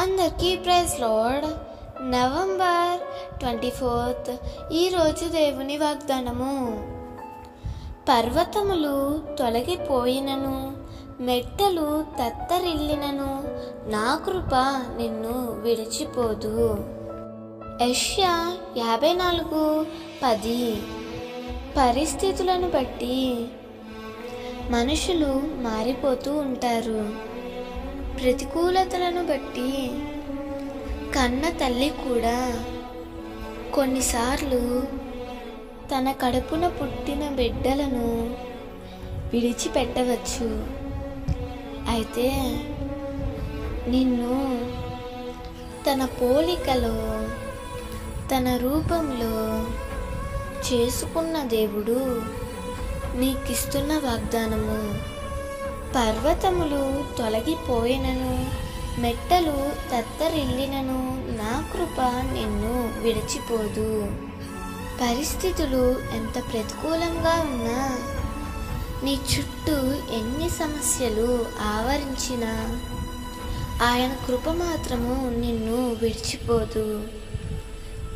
అందరికీ praise lord. November 24 ఈరోజు దేవుని వాగ్దానము. పర్వతములు తొలగిపోయినను, మెట్టలు తత్తరిల్లినను, నా కృప నిన్ను విడిచిపోదు. యెషయా 54:10. పరిస్థితులను బట్టి మనుషులు మారిపోతూ ఉంటారు. ప్రతికూలతలను బట్టి కన్న తల్లి కూడా కొన్నిసార్లు తన కడుపున పుట్టిన బిడ్డలను విడిచిపెట్టవచ్చు. అయితే నిన్ను తన పోలికలో, తన రూపంలో చేసుకున్న దేవుడు నీకిస్తున్న వాగ్దానము. పర్వతములు తొలగిపోయినను, మెట్టలు తత్తరిల్లినను, నా కృప నిన్ను విడిచిపోదు. పరిస్థితులు ఎంత ప్రతికూలంగా ఉన్నా, నీ చుట్టూ ఎన్ని సమస్యలు ఆవరించినా, ఆయన కృప మాత్రము నిన్ను విడిచిపోదు.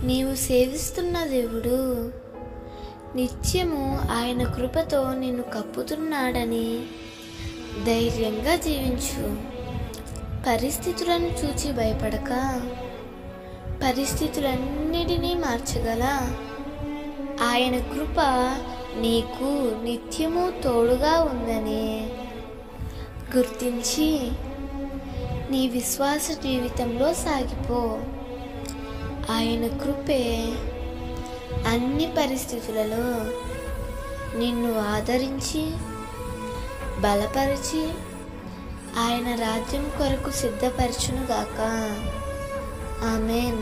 నీవు సేవిస్తున్న దేవుడు నిత్యము ఆయన కృపతో నిన్ను కప్పుతున్నాడని ధైర్యంగా జీవించు. పరిస్థితులను చూచి భయపడక, పరిస్థితులన్నిటినీ మార్చగల ఆయన కృప నీకు నిత్యము తోడుగా ఉందని గుర్తించి నీ విశ్వాస జీవితంలో సాగిపో. ఆయన కృపే అన్ని పరిస్థితులలో నిన్ను ఆదరించి, బలపరిచి ఆయన రాజ్యం కొరకు సిద్ధపరచునుగాక. ఆమేన్.